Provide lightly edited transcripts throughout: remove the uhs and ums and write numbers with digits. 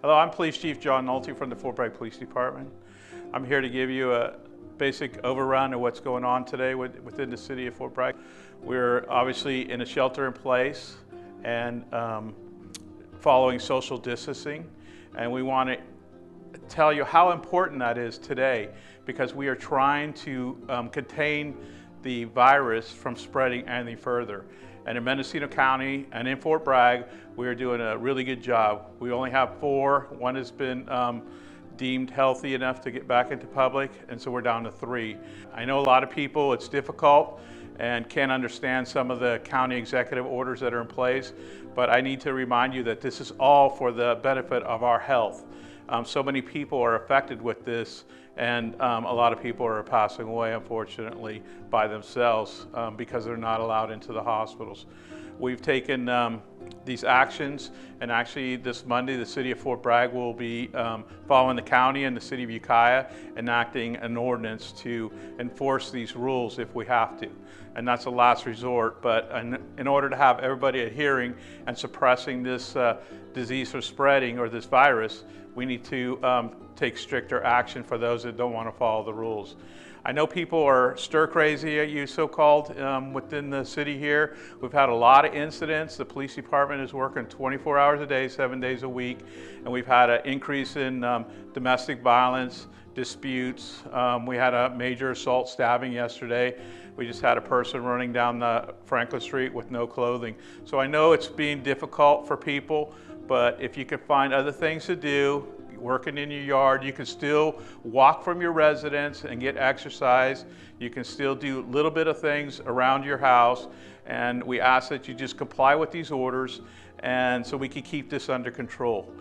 Hello, I'm Police Chief John Nolte from the Fort Bragg Police Department. I'm here to give you a basic overrun of what's going on today within the city of Fort Bragg. We're obviously in a shelter in place and following social distancing, and we want to tell you how important that is today because we are trying to contain the virus from spreading any further. And in Mendocino County and in Fort Bragg, we are doing a really good job. We only have 4. One has been deemed healthy enough to get back into public, and so we're down to 3. I know a lot of people, it's difficult and can't understand some of the county executive orders that are in place, but I need to remind you that this is all for the benefit of our health. So many people are affected with this, and a lot of people are passing away, unfortunately, by themselves because they're not allowed into the hospitals. We've taken these actions, and actually this Monday, the city of Fort Bragg will be following the county and the city of Ukiah, enacting an ordinance to enforce these rules if we have to. And that's a last resort, but in order to have everybody adhering and suppressing this disease from spreading, or this virus, we need to take stricter action for those that don't want to follow the rules. I know people are stir crazy at you, so-called, within the city here. We've had a lot of incidents. The police department is working 24 hours a day, 7 days a week, and we've had an increase in domestic violence, disputes. We had a major assault stabbing yesterday. We just had a person running down the Franklin Street with no clothing. So I know it's being difficult for people, but if you can find other things to do, working in your yard, you can still walk from your residence and get exercise. You can still do a little bit of things around your house, and we ask that you just comply with these orders, and so we can keep this under control.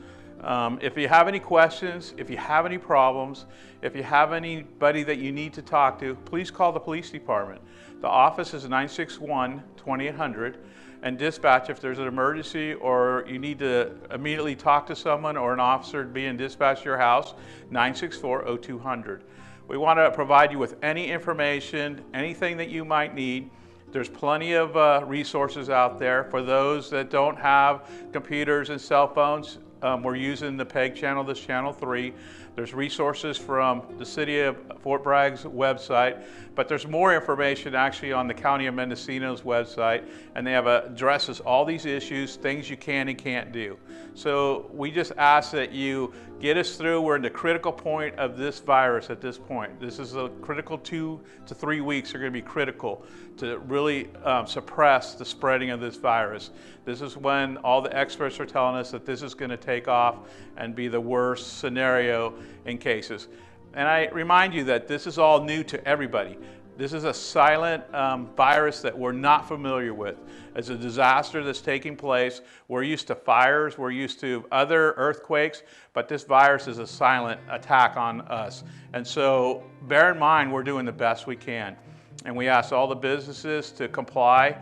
If you have any questions, if you have any problems, if you have anybody that you need to talk to, please call the police department. The office is 961-2800. And dispatch if there's an emergency or you need to immediately talk to someone or an officer being dispatched to your house, 964-0200. We want to provide you with any information, anything that you might need. There's plenty of resources out there. For those that don't have computers and cell phones, we're using the PEG channel, this channel 3. There's resources from the city of Fort Bragg's website, but there's more information actually on the County of Mendocino's website, and they have addresses all these issues, things you can and can't do. So we just ask that you get us through. We're in the critical point of this virus at this point. This is a critical 2 to 3 weeks are going to be critical to really suppress the spreading of this virus. This is when all the experts are telling us that this is going to take off and be the worst scenario in cases. And I remind you that this is all new to everybody. This is a silent virus that we're not familiar with. It's a disaster that's taking place. We're used to fires, we're used to other earthquakes, but this virus is a silent attack on us. And so bear in mind, we're doing the best we can. And we ask all the businesses to comply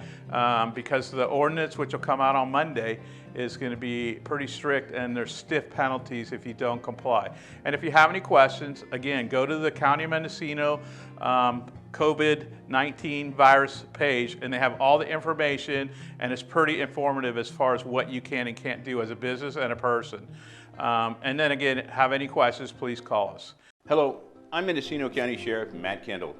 because the ordinance, which will come out on Monday, is going to be pretty strict, and there's stiff penalties if you don't comply. And if you have any questions, again, go to the County of Mendocino COVID-19 virus page, and they have all the information, and it's pretty informative as far as what you can and can't do as a business and a person. And then again, have any questions, please call us. Hello, I'm Mendocino County Sheriff Matt Kendall.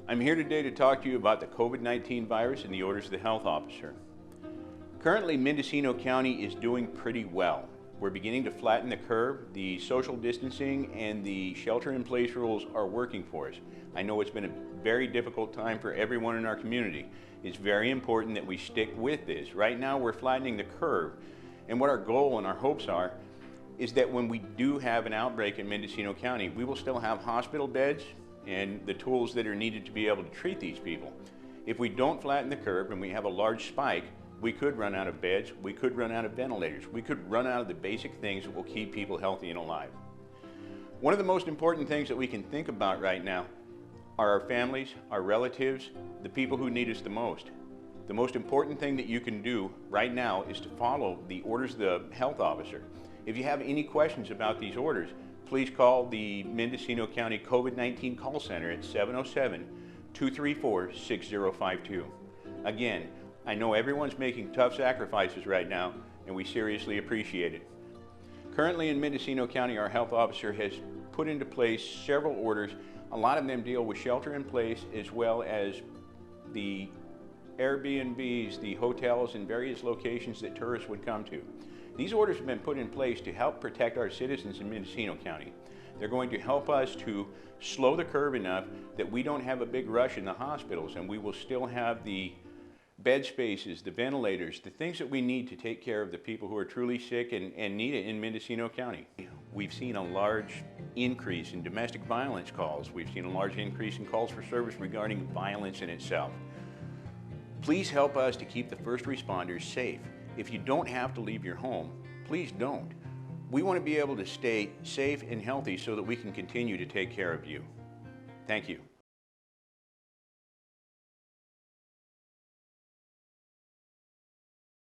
I'm here today to talk to you about the COVID-19 virus and the orders of the health officer. Currently, Mendocino County is doing pretty well. We're beginning to flatten the curve. The social distancing and the shelter-in-place rules are working for us. I know it's been a very difficult time for everyone in our community. It's very important that we stick with this. Right now, we're flattening the curve. And what our goal and our hopes are is that when we do have an outbreak in Mendocino County, we will still have hospital beds and the tools that are needed to be able to treat these people. If we don't flatten the curve and we have a large spike, we could run out of beds, we could run out of ventilators, we could run out of the basic things that will keep people healthy and alive. One of the most important things that we can think about right now are our families, our relatives, the people who need us the most. The most important thing that you can do right now is to follow the orders of the health officer. If you have any questions about these orders, please call the Mendocino County COVID-19 call center at 707-234-6052. Again, I know everyone's making tough sacrifices right now, and we seriously appreciate it. Currently in Mendocino County, our health officer has put into place several orders. A lot of them deal with shelter in place as well as the Airbnbs, the hotels and various locations that tourists would come to. These orders have been put in place to help protect our citizens in Mendocino County. They're going to help us to slow the curve enough that we don't have a big rush in the hospitals, and we will still have the bed spaces, the ventilators, the things that we need to take care of the people who are truly sick and need it in Mendocino County. We've seen a large increase in domestic violence calls. We've seen a large increase in calls for service regarding violence in itself. Please help us to keep the first responders safe. If you don't have to leave your home, please don't. We want to be able to stay safe and healthy so that we can continue to take care of you. Thank you.